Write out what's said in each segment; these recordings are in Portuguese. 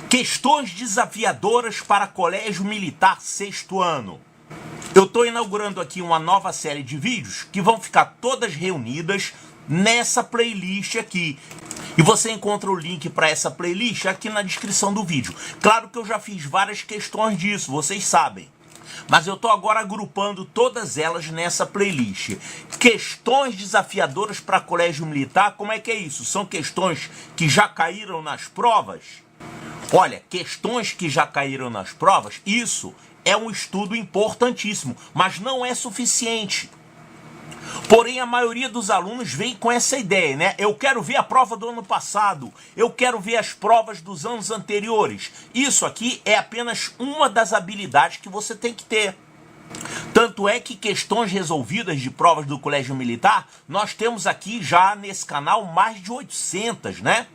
Questões desafiadoras para Colégio Militar sexto ano. Eu estou inaugurando aqui uma nova série de vídeos que vão ficar todas reunidas nessa playlist aqui. E você encontra o link para essa playlist aqui na descrição do vídeo. Claro que eu já fiz várias questões disso, vocês sabem. Mas eu estou agora agrupando todas elas nessa playlist. Questões desafiadoras para Colégio Militar, como é que é isso? São questões que já caíram nas provas? Olha, questões que já caíram nas provas, isso é um estudo importantíssimo, mas não é suficiente. Porém, a maioria dos alunos vem com essa ideia, né? Eu quero ver a prova do ano passado, eu quero ver as provas dos anos anteriores. Isso aqui é apenas uma das habilidades que você tem que ter. Tanto é que questões resolvidas de provas do Colégio Militar, nós temos aqui já nesse canal mais de 800, né?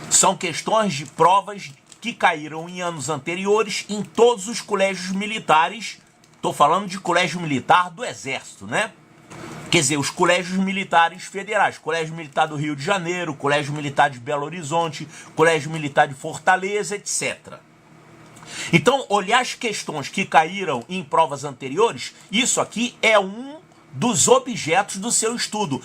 São questões de provas que caíram em anos anteriores em todos os colégios militares. Estou falando de colégio militar do Exército, né? Quer dizer, os colégios militares federais. Colégio Militar do Rio de Janeiro, Colégio Militar de Belo Horizonte, Colégio Militar de Fortaleza, etc. Então, olhar as questões que caíram em provas anteriores, isso aqui é um dos objetos do seu estudo.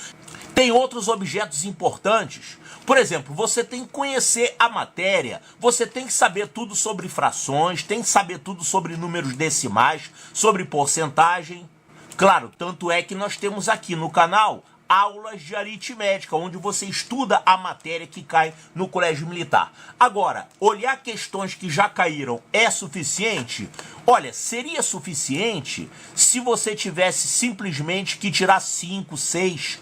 Tem outros objetos importantes. Por exemplo, você tem que conhecer a matéria, você tem que saber tudo sobre frações, tem que saber tudo sobre números decimais, sobre porcentagem. Claro, tanto é que nós temos aqui no canal aulas de aritmética, onde você estuda a matéria que cai no Colégio Militar. Agora, olhar questões que já caíram é suficiente? Olha, seria suficiente se você tivesse simplesmente que tirar 5, 6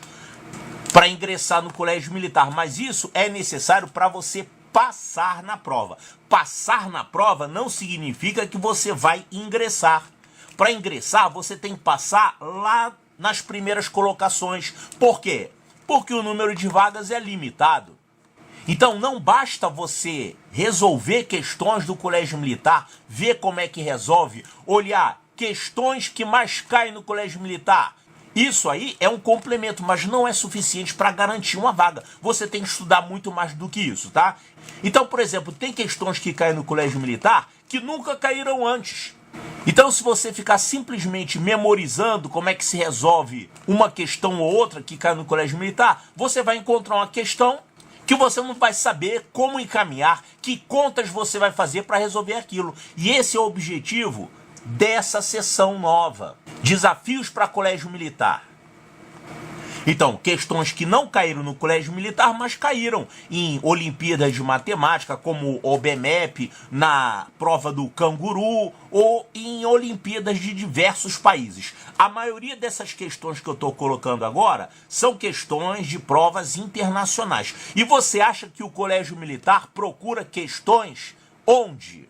para ingressar no Colégio Militar, mas isso é necessário para você passar na prova. Passar na prova não significa que você vai ingressar. Para ingressar, você tem que passar lá nas primeiras colocações. Por quê? Porque o número de vagas é limitado. Então não basta você resolver questões do Colégio Militar, ver como é que resolve, olhar questões que mais caem no Colégio Militar. Isso aí é um complemento, mas não é suficiente para garantir uma vaga. Você tem que estudar muito mais do que isso, tá? Então, por exemplo, tem questões que caem no Colégio Militar que nunca caíram antes. Então, se você ficar simplesmente memorizando como é que se resolve uma questão ou outra que cai no Colégio Militar, você vai encontrar uma questão que você não vai saber como encaminhar, que contas você vai fazer para resolver aquilo. E esse é o objetivo dessa sessão nova. Desafios para Colégio Militar. Então, questões que não caíram no Colégio Militar, mas caíram em Olimpíadas de Matemática, como o BMEP, na prova do Canguru, ou em Olimpíadas de diversos países. A maioria dessas questões que eu estou colocando agora são questões de provas internacionais. E você acha que o Colégio Militar procura questões onde?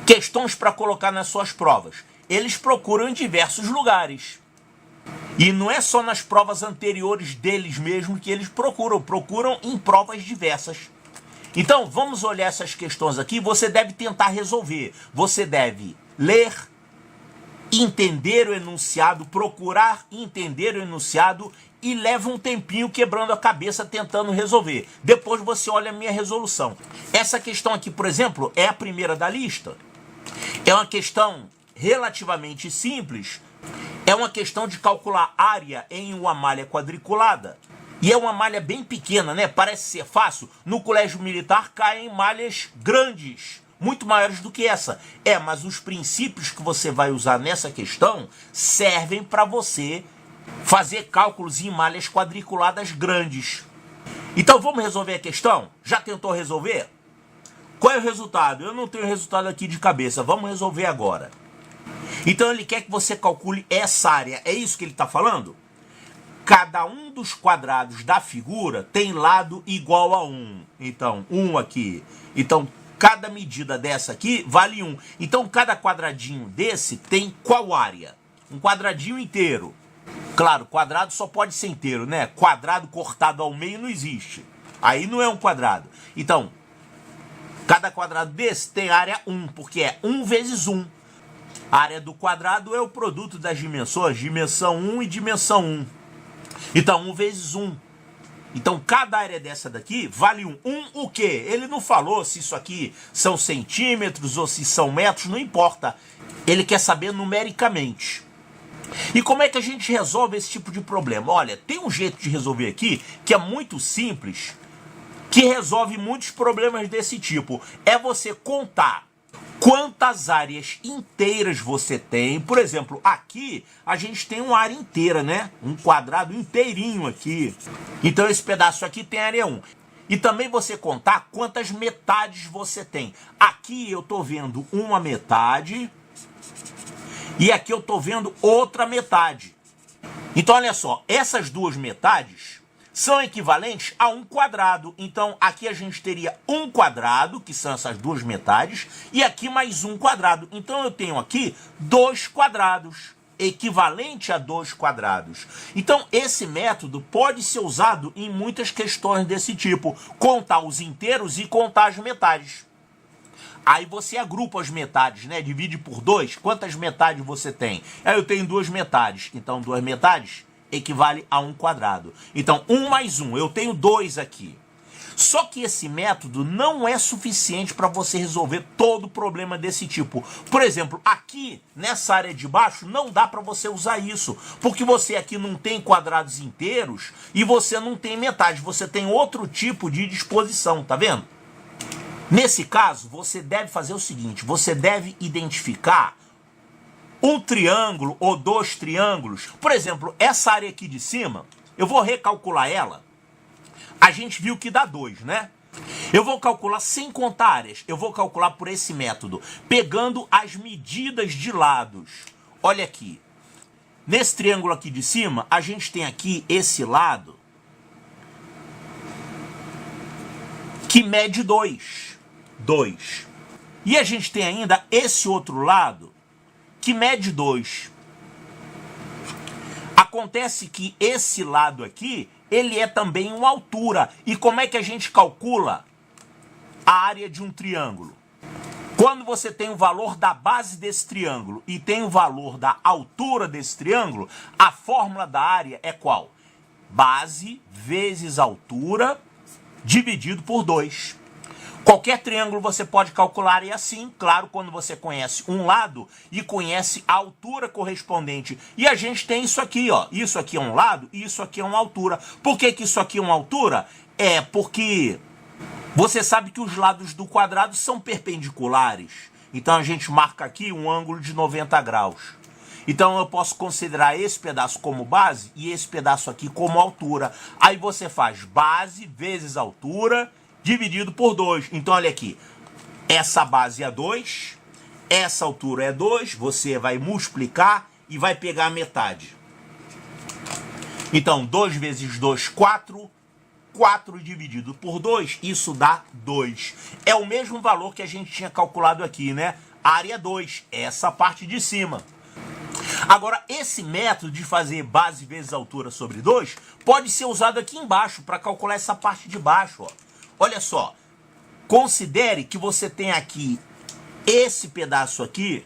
Questões para colocar nas suas provas. Eles procuram em diversos lugares. E não é só nas provas anteriores deles mesmos que eles procuram em provas diversas. Então, vamos olhar essas questões aqui, você deve tentar resolver. Você deve ler, entender o enunciado, procurar entender o enunciado e leva um tempinho quebrando a cabeça tentando resolver. Depois você olha a minha resolução. Essa questão aqui, por exemplo, é a primeira da lista. É uma questão relativamente simples. É uma questão de calcular área em uma malha quadriculada. E é uma malha bem pequena, né? Parece ser fácil. No Colégio Militar caem malhas grandes, muito maiores do que essa. Mas os princípios que você vai usar nessa questão servem para você fazer cálculos em malhas quadriculadas grandes. Então vamos resolver a questão? Já tentou resolver? Qual é o resultado? Eu não tenho o resultado aqui de cabeça. Vamos resolver agora. Então ele quer que você calcule essa área. É isso que ele está falando? Cada um dos quadrados da figura tem lado igual a 1. Então, 1 aqui. Então, cada medida dessa aqui vale 1. Então, cada quadradinho desse tem qual área? Um quadradinho inteiro. Claro, quadrado só pode ser inteiro, né? Quadrado cortado ao meio não existe. Aí não é um quadrado. Então, cada quadrado desse tem área 1, porque é 1 vezes 1. A área do quadrado é o produto das dimensões, dimensão 1 e dimensão 1. Então, 1 vezes 1. Então, cada área dessa daqui vale 1. 1 o quê? Ele não falou se isso aqui são centímetros ou se são metros, não importa. Ele quer saber numericamente. E como é que a gente resolve esse tipo de problema? Olha, tem um jeito de resolver aqui que é muito simples, que resolve muitos problemas desse tipo. É você contar quantas áreas inteiras você tem. Por exemplo, aqui a gente tem uma área inteira, né? Um quadrado inteirinho aqui. Então esse pedaço aqui tem área 1. E também você contar quantas metades você tem. Aqui eu tô vendo uma metade e aqui eu tô vendo outra metade. Então olha só, essas duas metades são equivalentes a um quadrado. Então, aqui a gente teria um quadrado, que são essas duas metades, e aqui mais um quadrado. Então, eu tenho aqui 2 quadrados, equivalente a 2 quadrados. Então, esse método pode ser usado em muitas questões desse tipo. Contar os inteiros e contar as metades. Aí você agrupa as metades, né? Divide por 2. Quantas metades você tem? Aí eu tenho 2 metades. Então, 2 metades equivale a 1 quadrado. Então, 1 mais 1, eu tenho 2 aqui. Só que esse método não é suficiente para você resolver todo problema desse tipo. Por exemplo, aqui, nessa área de baixo, não dá para você usar isso. Porque você aqui não tem quadrados inteiros e você não tem metade. Você tem outro tipo de disposição, tá vendo? Nesse caso, você deve fazer o seguinte, você deve identificar um triângulo ou 2 triângulos. Por exemplo, essa área aqui de cima, eu vou recalcular ela. A gente viu que dá 2, né? Eu vou calcular sem contar áreas. Eu vou calcular por esse método, pegando as medidas de lados. Olha aqui. Nesse triângulo aqui de cima, a gente tem aqui esse lado que mede 2. 2. E a gente tem ainda esse outro lado que mede 2. Acontece que esse lado aqui, ele é também uma altura. E como é que a gente calcula a área de um triângulo? Quando você tem o valor da base desse triângulo e tem o valor da altura desse triângulo, a fórmula da área é qual? Base vezes altura dividido por 2. Qualquer triângulo você pode calcular e assim, claro, quando você conhece um lado e conhece a altura correspondente. E a gente tem isso aqui, ó. Isso aqui é um lado e isso aqui é uma altura. Por que que isso aqui é uma altura? É porque você sabe que os lados do quadrado são perpendiculares. Então a gente marca aqui um ângulo de 90 graus. Então eu posso considerar esse pedaço como base e esse pedaço aqui como altura. Aí você faz base vezes altura dividido por 2. Então, olha aqui. Essa base é 2. Essa altura é 2. Você vai multiplicar e vai pegar a metade. Então, 2 vezes 2, 4. 4 dividido por 2, isso dá 2. É o mesmo valor que a gente tinha calculado aqui, né? Área 2, essa parte de cima. Agora, esse método de fazer base vezes altura sobre 2 pode ser usado aqui embaixo para calcular essa parte de baixo, ó. Olha só, considere que você tem aqui esse pedaço aqui,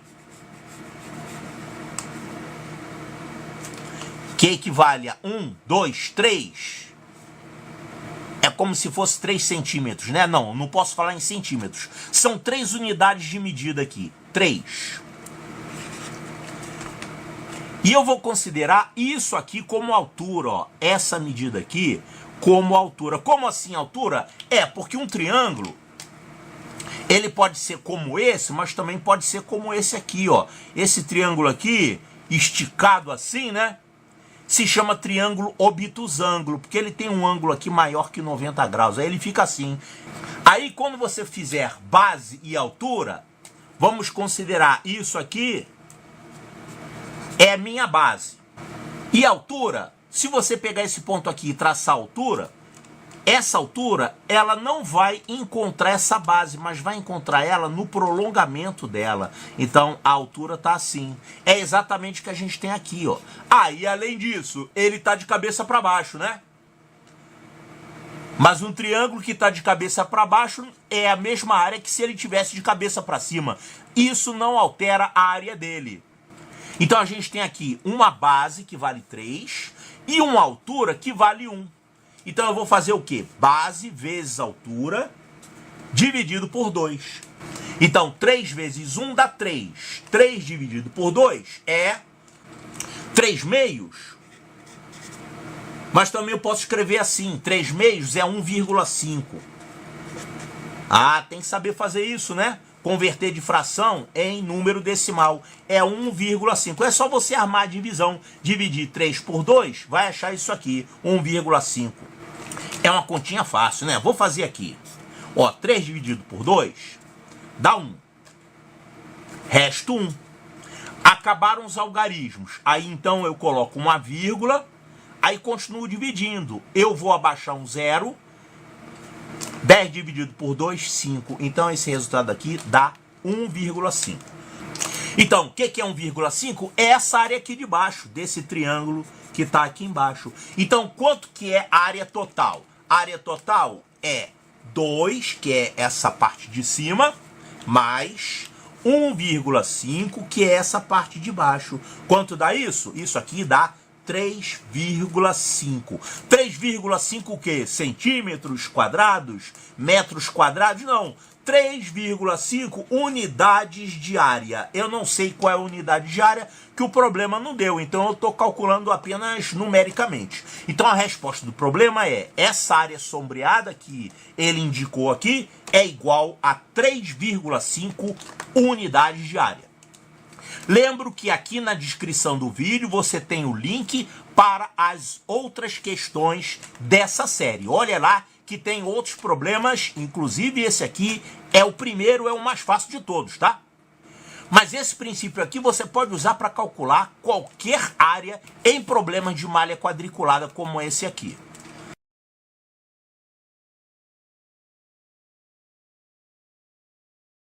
que equivale a 1, 2, 3. É como se fosse 3 centímetros, né? Não posso falar em centímetros. São 3 unidades de medida aqui. 3. E eu vou considerar isso aqui como altura, ó. Essa medida aqui como altura. Como assim altura? É, porque um triângulo, ele pode ser como esse, mas também pode ser como esse aqui, ó. Esse triângulo aqui, esticado assim, né? Se chama triângulo obtusângulo, porque ele tem um ângulo aqui maior que 90 graus. Aí ele fica assim. Aí quando você fizer base e altura, vamos considerar isso aqui é a minha base. E altura, se você pegar esse ponto aqui e traçar a altura, essa altura, ela não vai encontrar essa base, mas vai encontrar ela no prolongamento dela. Então, a altura está assim. É exatamente o que a gente tem aqui, ó. Ah, e além disso, ele está de cabeça para baixo, né? Mas um triângulo que está de cabeça para baixo é a mesma área que se ele tivesse de cabeça para cima. Isso não altera a área dele. Então, a gente tem aqui uma base que vale 3 e uma altura que vale 1. Então eu vou fazer o quê? Base vezes altura dividido por 2. Então 3 vezes 1 dá 3. 3 dividido por 2 é 3 meios. Mas também eu posso escrever assim, 3 meios é 1,5. Ah, tem que saber fazer isso, né? Converter de fração em número decimal. É 1,5. É só você armar a divisão. Dividir 3 por 2, vai achar isso aqui, 1,5. É uma continha fácil, né? Vou fazer aqui. Ó, 3 dividido por 2 dá 1. Resto 1. Acabaram os algarismos. Aí então eu coloco uma vírgula, aí continuo dividindo. Eu vou abaixar um 0. 10 dividido por 2, 5. Então esse resultado aqui dá 1,5. Então, o que é 1,5? É essa área aqui de baixo, desse triângulo que está aqui embaixo. Então, quanto que é a área total? A área total é 2, que é essa parte de cima, mais 1,5, que é essa parte de baixo. Quanto dá isso? Isso aqui dá 3,5. 3,5 o quê? Centímetros quadrados? Metros quadrados? Não. 3,5 unidades de área. Eu não sei qual é a unidade de área, que o problema não deu. Então eu estou calculando apenas numericamente. Então a resposta do problema é: essa área sombreada que ele indicou aqui é igual a 3,5 unidades de área. Lembro que aqui na descrição do vídeo você tem o link para as outras questões dessa série. Olha lá que tem outros problemas, inclusive esse aqui é o primeiro, é o mais fácil de todos, tá? Mas esse princípio aqui você pode usar para calcular qualquer área em problemas de malha quadriculada como esse aqui.